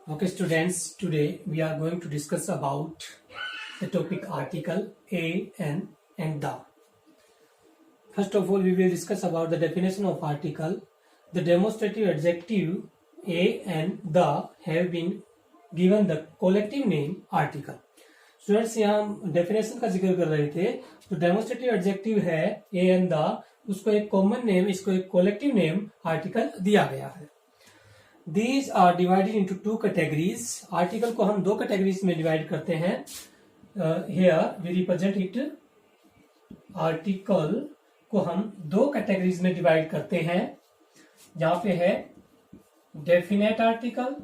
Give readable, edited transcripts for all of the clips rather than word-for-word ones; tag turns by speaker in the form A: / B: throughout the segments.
A: Okay, students, today we are going to discuss about the topic article a, an, and the. First of all, we will discuss about the definition of article. The demonstrative adjective a and the have been given the collective name article. Students यहाँ हम definition का जिक्र कर रहे थे, तो demonstrative adjective है A and the, उसको एक कॉमन नेम, इसको एक कलेक्टिव नेम आर्टिकल दिया गया है. These are divided into two categories. Article को हम दो कैटेगरीज में डिवाइड करते हैं. Here we represent it. Article को हम दो कैटेगरीज में डिवाइड करते हैं. जहां पे है definite article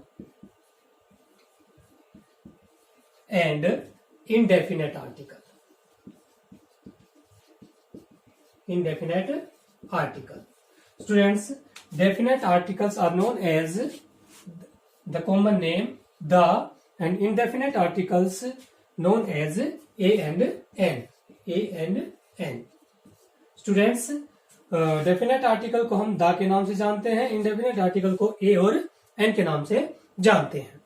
A: and indefinite article. Indefinite article. Students, definite articles are known as the common name the, and indefinite articles known as a and n. A and n. Students, definite article को हम the के नाम से जानते हैं, indefinite article को a और n के नाम से जानते हैं.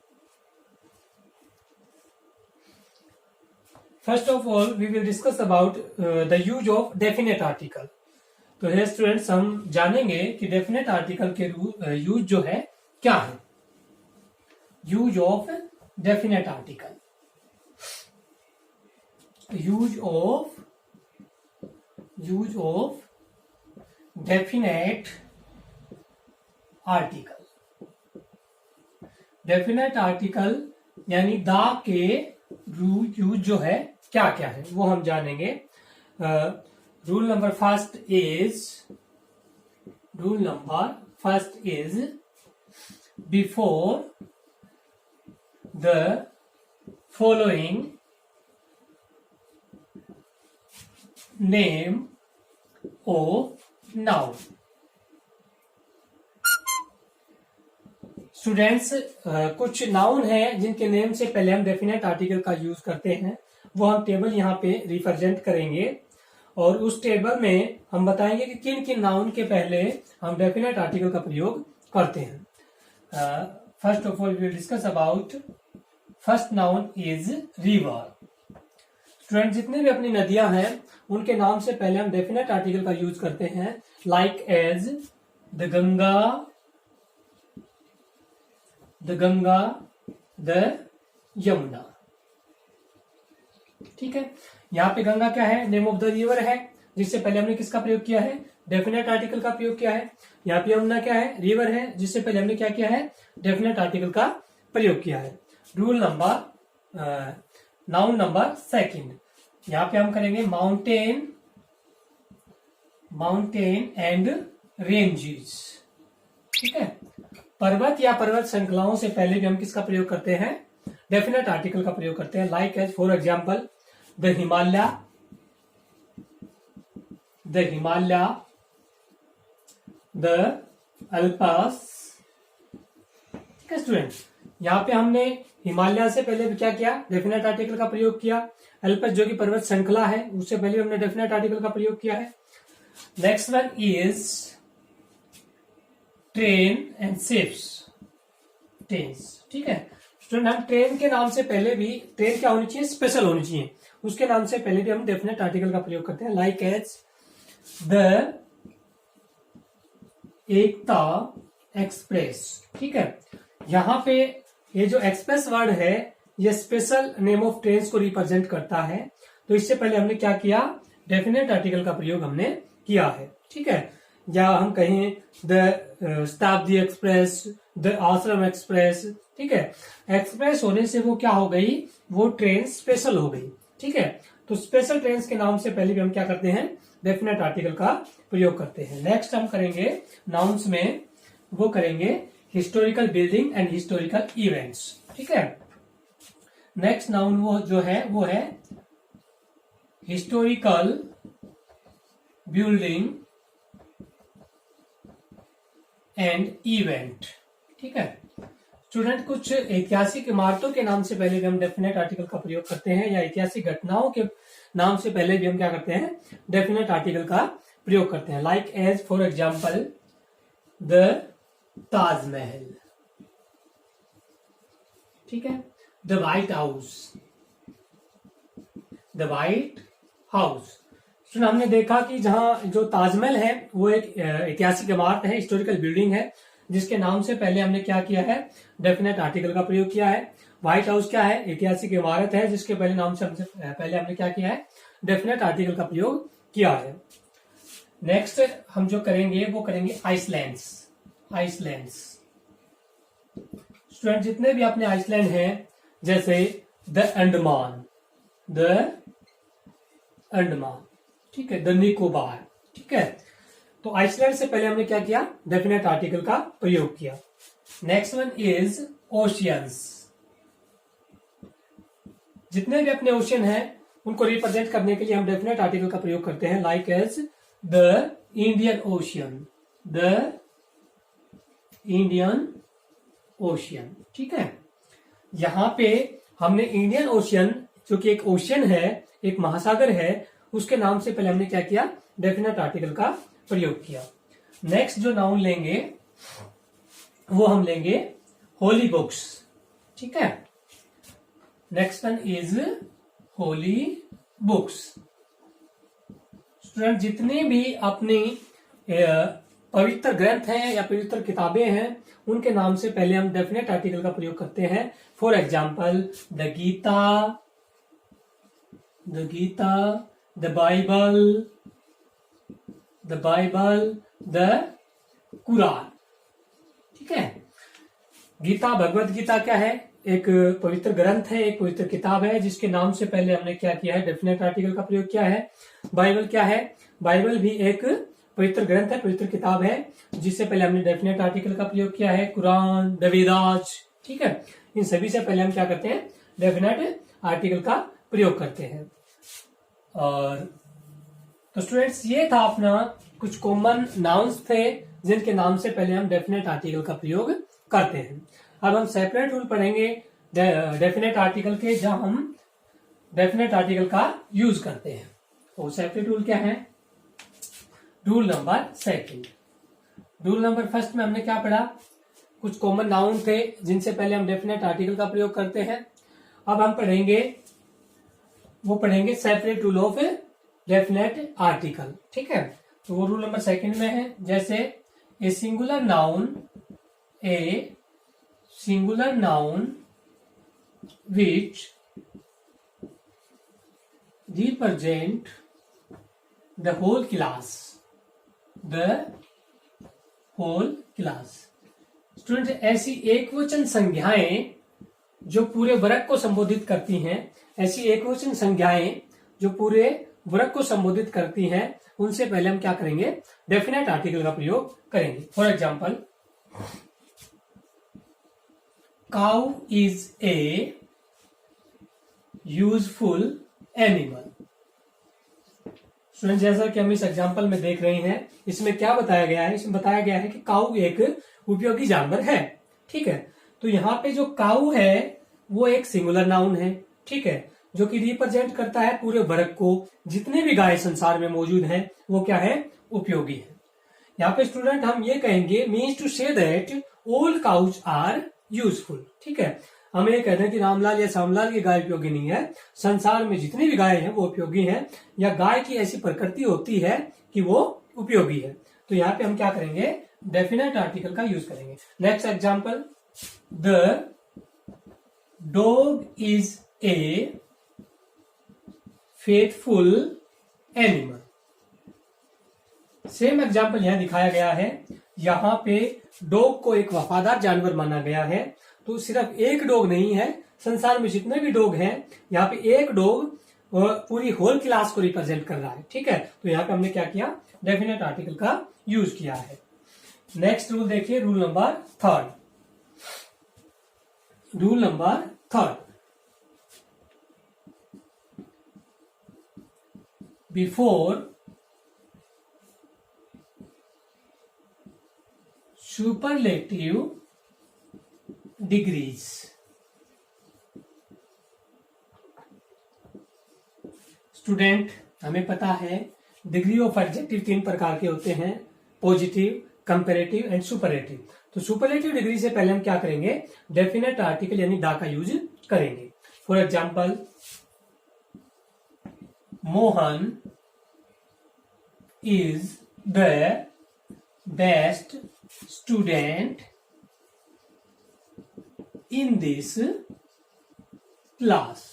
A: First of all, we will discuss about the use of definite article. तो है स्टूडेंट्स, हम जानेंगे कि डेफिनेट आर्टिकल के यूज जो है क्या है. Use of definite article. Use of definite article. Definite article यानी द के यूज जो है क्या क्या है वो हम जानेंगे. Rule number first is before the following name of noun. Students, कुछ नाउन है जिनके नेम से पहले हम डेफिनेट आर्टिकल का यूज करते हैं, वो हम टेबल यहाँ पे रिप्रेजेंट करेंगे और उस टेबल में हम बताएंगे कि किन किन नाउन के पहले हम डेफिनेट आर्टिकल का प्रयोग करते हैं. First of all we will discuss about first noun is river. Student, जितने भी अपनी नदियां हैं उनके नाम से पहले हम डेफिनेट आर्टिकल का यूज करते हैं, like as the Ganga, the Yamuna. ठीक है, यहाँ पे गंगा क्या है, नेम ऑफ द रिवर है, जिससे पहले हमने किसका प्रयोग किया है, डेफिनेट आर्टिकल का प्रयोग किया है. यहाँ पे यमुना क्या है, रिवर है, जिससे पहले हमने क्या किया है, डेफिनेट आर्टिकल का प्रयोग किया है. Rule number noun number second, यहाँ पे हम करेंगे माउंटेन एंड रेंजेस. ठीक है, पर्वत या पर्वत श्रृंखलाओं से पहले भी हम किसका प्रयोग करते हैं, डेफिनेट आर्टिकल का प्रयोग करते हैं. Like as for example the Himalaya, the Alps. ठीक है स्टूडेंट, यहाँ पे हमने हिमालय से पहले भी क्या किया, डेफिनेट आर्टिकल का प्रयोग किया. अल्पस जो कि पर्वत श्रृंखला है, उससे पहले हमने डेफिनेट आर्टिकल का प्रयोग किया है. Next one is train and ships. ठीक है स्टूडेंट, हम ट्रेन के नाम से पहले भी, ट्रेन क्या होनी चाहिए, स्पेशल होनी चाहिए, उसके नाम से पहले भी हम डेफिनेट आर्टिकल का प्रयोग करते हैं. Like as the Ekta express. ठीक है, यहाँ पे ये जो एक्सप्रेस वर्ड है ये स्पेशल नेम ऑफ ट्रेन को रिप्रेजेंट करता है, तो इससे पहले हमने क्या किया, डेफिनेट आर्टिकल का प्रयोग हमने किया है. ठीक है, या हम कहें द शताब्दी एक्सप्रेस, द आश्रम एक्सप्रेस. ठीक है, एक्सप्रेस होने से वो क्या हो गई, वो ट्रेन स्पेशल हो गई. ठीक है, तो स्पेशल ट्रेन के नाम से पहले भी हम क्या करते हैं, डेफिनेट आर्टिकल का प्रयोग करते हैं. नेक्स्ट हम करेंगे नाउन्स में, वो करेंगे historical building and historical events. ठीक है, नेक्स्ट नाउन वो जो है वो है हिस्टोरिकल बिल्डिंग एंड इवेंट. ठीक है स्टूडेंट, कुछ ऐतिहासिक इमारतों के नाम से पहले भी हम डेफिनेट आर्टिकल का प्रयोग करते हैं, या ऐतिहासिक घटनाओं के नाम से पहले भी हम क्या करते हैं, डेफिनेट आर्टिकल का प्रयोग करते हैं. Like as for example the Taj Mahal. ठीक है। The White House, the White House. हमने देखा कि जहां जो ताजमहल है वो एक ऐतिहासिक इमारत है, हिस्टोरिकल बिल्डिंग है, जिसके नाम से पहले हमने क्या किया है, डेफिनेट आर्टिकल का प्रयोग किया है। व्हाइट हाउस क्या है, ऐतिहासिक इमारत है, जिसके पहले नाम से पहले हमने क्या किया है, डेफिनेट आर्टिकल का प्रयोग किया है। नेक्स्ट हम जो करेंगे वो करेंगे आइसलैंड्स। आइसलैंड्स स्टूडेंट जितने भी अपने आइसलैंड हैं, जैसे द अंडमान, द अंडमान, ठीक है, द निकोबार, ठीक है। तो आइसलैंड से पहले हमने क्या किया, डेफिनेट आर्टिकल का प्रयोग किया। Next one is oceans. जितने भी अपने ओशियन हैं उनको रिप्रेजेंट करने के लिए हम डेफिनेट आर्टिकल का प्रयोग करते हैं, like as the Indian Ocean, the Indian Ocean, ठीक है। यहां पे हमने इंडियन ओशियन, जो कि एक ओशियन है, एक महासागर है, उसके नाम से पहले हमने क्या किया, डेफिनेट आर्टिकल का प्रयोग किया। नेक्स्ट जो नाउन लेंगे वो हम लेंगे होली बुक्स, ठीक है। Next one is holy books. Student जितने भी अपनी पवित्र ग्रंथ हैं या पवित्र किताबें हैं, उनके नाम से पहले हम डेफिनेट आर्टिकल का प्रयोग करते हैं। For example the Gita, the Gita, the Bible, the Bible, the Quran, ठीक है। गीता, भगवत गीता क्या है, एक पवित्र ग्रंथ है, एक पवित्र किताब है, जिसके नाम से पहले हमने क्या किया है, डेफिनेट आर्टिकल का प्रयोग किया है। बाइबल क्या है, बाइबल भी एक पवित्र ग्रंथ है, पवित्र किताब है, जिससे पहले हमने डेफिनेट आर्टिकल का प्रयोग किया है। कुरान, द वेदास, ठीक है, इन सभी से पहले हम क्या करते हैं, डेफिनेट आर्टिकल का प्रयोग करते हैं। और तो स्टूडेंट्स ये था अपना कुछ कॉमन नाउन्स थे जिनके नाम से पहले हम डेफिनेट आर्टिकल का प्रयोग करते हैं। अब हम सेपरेट रूल पढ़ेंगे डेफिनेट आर्टिकल के, जहां हम डेफिनेट आर्टिकल का यूज करते हैं। तो सेपरेट रूल क्या है, rule number second. Rule number first में हमने क्या पढ़ा, कुछ कॉमन नाउन थे जिनसे पहले हम डेफिनेट आर्टिकल का प्रयोग करते हैं। अब हम पढ़ेंगे separate rule of definite article, ठीक है। तो वो रूल नंबर सेकंड में है, जैसे a singular noun which represent the whole class, student ऐसी एकवचन संज्ञाएं जो पूरे वर्ग को संबोधित करती हैं, ऐसी एकवचन संज्ञाएं जो पूरे वर्ग को संबोधित करती हैं, उनसे पहले हम क्या करेंगे, डेफिनेट आर्टिकल का प्रयोग करेंगे। For example cow is a useful animal। Student जैसा कि हम इस एग्जाम्पल में देख रहे हैं, इसमें क्या बताया गया है, इसमें बताया गया है कि काऊ एक उपयोगी जानवर है, ठीक है। तो यहाँ पे जो काऊ है वो एक सिंगुलर नाउन है, ठीक है, जो कि रिप्रेजेंट करता है पूरे वर्ग को। जितने भी गाय संसार में मौजूद हैं वो क्या है, उपयोगी है। यहाँ पे स्टूडेंट हम ये कहेंगे means to say that all cows are useful, ठीक है। हम ये कहते हैं कि रामलाल या श्यामलाल की गाय उपयोगी नहीं है, संसार में जितनी भी गाय हैं वो उपयोगी हैं, या गाय की ऐसी प्रकृति होती है कि वो उपयोगी है। तो यहाँ पे हम क्या करेंगे, डेफिनेट आर्टिकल का यूज करेंगे। Next example, the dog is a faithful animal. Same example यहां दिखाया गया है। यहाँ पे डॉग को एक वफादार जानवर माना गया है। तो सिर्फ एक डॉग नहीं है, संसार में जितने भी डॉग हैं, यहाँ पे एक डॉग पूरी होल क्लास को रिप्रेजेंट कर रहा है, ठीक है। तो यहाँ पे हमने क्या किया, डेफिनेट आर्टिकल का यूज किया है। नेक्स्ट रूल देखिए, rule number third. Rule number third, before superlative degrees. Student हमें पता है डिग्री ऑफ एडजेक्टिव 3 प्रकार के होते हैं, पॉजिटिव, कंपैरेटिव एंड सुपरलेटिव। तो सुपरलेटिव डिग्री से पहले हम क्या करेंगे, डेफिनेट आर्टिकल यानी दा का यूज करेंगे। For example, Mohan is the best student in this class.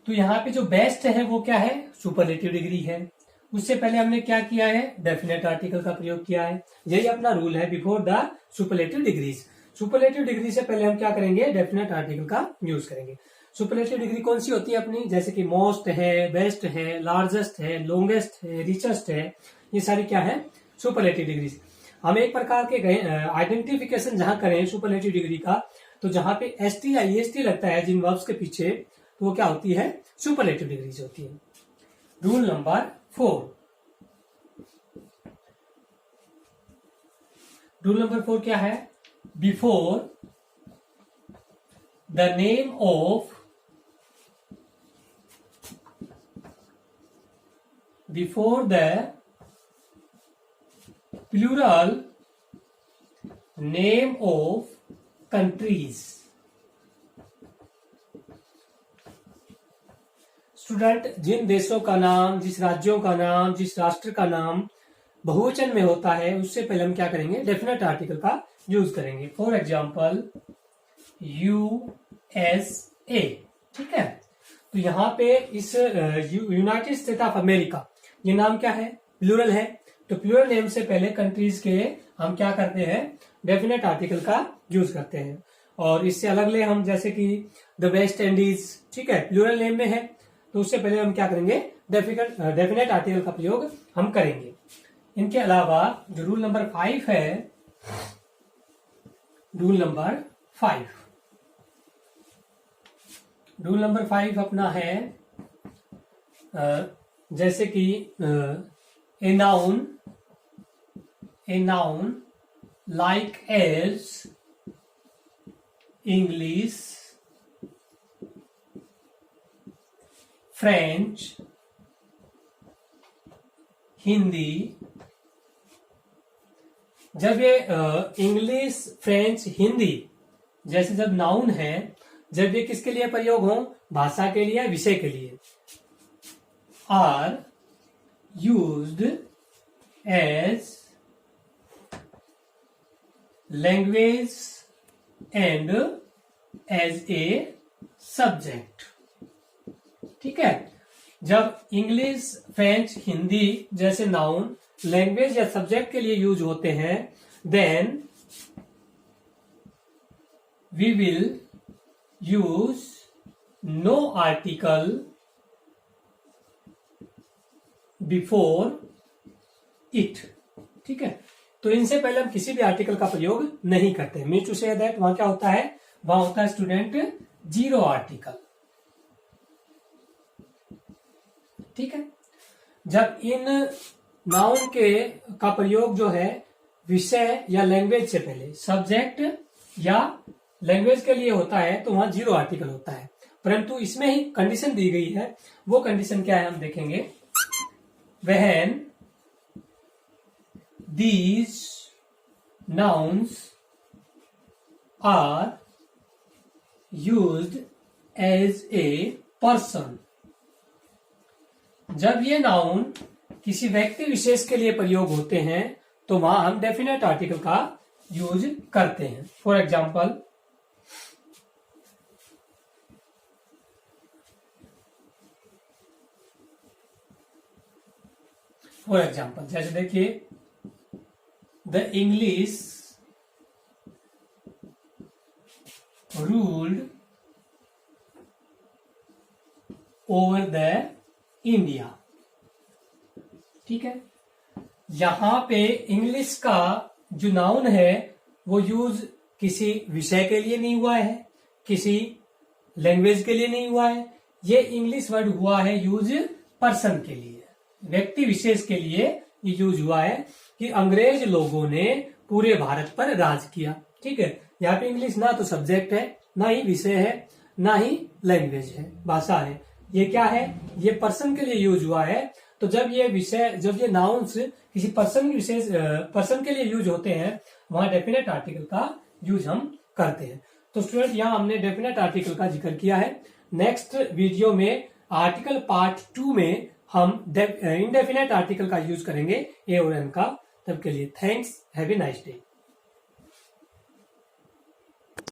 A: तो यहां पे जो बेस्ट है वो क्या है, सुपरलेटिव डिग्री है। उससे पहले हमने क्या किया है, डेफिनेट आर्टिकल का प्रयोग किया है। यही अपना रूल है before the superlative degrees. Superlative degree से पहले हम क्या करेंगे, डेफिनेट आर्टिकल का यूज करेंगे। सुपरलेटिव डिग्री कौन सी होती है अपनी, जैसे कि मोस्ट है, बेस्ट है, लार्जेस्ट है, लॉन्गेस्ट है, रिचेस्ट है, ये सारी क्या है, सुपरलेटिव डिग्रीज। हम एक प्रकार के आइडेंटिफिकेशन जहां करें सुपरलेटिव डिग्री का, तो जहां पे एसटी या ईएसटी लगता है जिन वर्ब्स के पीछे, तो वो क्या होती है, सुपरलेटिव डिग्रीज होती है। Rule number 4। रूल नंबर 4 क्या है, before the name of plural name of countries. Student, जिन देशों का नाम, जिस राज्यों का नाम, जिस राष्ट्र का नाम बहुवचन में होता है, उससे पहले हम क्या करेंगे, डेफिनेट आर्टिकल का यूज करेंगे। फॉर एग्जाम्पल, USA, ठीक है। तो यहाँ पे इस यूनाइटेड स्टेट ऑफ अमेरिका, ये नाम क्या है, प्लूरल है। तो प्लूरल नेम से पहले कंट्रीज के हम क्या करते हैं, डेफिनेट आर्टिकल का यूज करते हैं। और इससे अलग ले हम, जैसे कि द वेस्ट इंडीज, ठीक है, प्लूरल नेम में है, तो उससे पहले हम क्या करेंगे, डेफिनेट आर्टिकल का प्रयोग हम करेंगे। इनके अलावा जो रूल नंबर 5 है, रूल नंबर 5 अपना है, जैसे कि a noun like as English, French, Hindi. जब ये इंग्लिश, फ्रेंच, हिंदी जैसे जब नाउन है, जब ये किसके लिए प्रयोग हो, भाषा के लिए, विषय के लिए, are used as language and as a subject, ठीक है। जब इंग्लिश, फ्रेंच, हिंदी जैसे नाउन लैंग्वेज या सब्जेक्ट के लिए यूज होते हैं, then we will use no article before it, ठीक है। तो इनसे पहले हम किसी भी आर्टिकल का प्रयोग नहीं करते। मीन टू से दैट वहां क्या होता है, वहां होता है स्टूडेंट जीरो आर्टिकल, ठीक है। जब इन नाउन का प्रयोग जो है विषय या लैंग्वेज से पहले, सब्जेक्ट या लैंग्वेज के लिए होता है, तो वहां जीरो आर्टिकल होता है। परंतु इसमें ही कंडीशन दी गई है, वो कंडीशन क्या है हम देखेंगे। When these nouns are used as a person, जब ये नाउन किसी व्यक्ति विशेष के लिए प्रयोग होते हैं, तो वहां हम डेफिनेट आर्टिकल का यूज करते हैं। फॉर एग्जाम्पल, जैसे देखिए, the English ruled over the India, ठीक है। यहां पे इंग्लिश का जो नाउन है वो यूज किसी विषय के लिए नहीं हुआ है, किसी लैंग्वेज के लिए नहीं हुआ है। ये इंग्लिश वर्ड हुआ है यूज पर्सन के लिए, व्यक्ति विशेष के लिए ये यूज हुआ है कि अंग्रेज लोगों ने पूरे भारत पर राज किया, ठीक है। यहाँ पे इंग्लिश ना तो सब्जेक्ट है, ना ही विषय है, ना ही लैंग्वेज है, भाषा है। ये क्या है, ये पर्सन के लिए यूज हुआ है। तो जब ये नाउन्स किसी पर्सन के लिए यूज होते हैं, वहां डेफिनेट आर्टिकल का यूज हम करते हैं। तो स्टूडेंट यहाँ हमने डेफिनेट आर्टिकल का जिक्र किया है। नेक्स्ट वीडियो में आर्टिकल पार्ट 2 में हम इनडेफिनेट आर्टिकल का यूज करेंगे ए और एन का। तब के लिए thanks, have a nice day.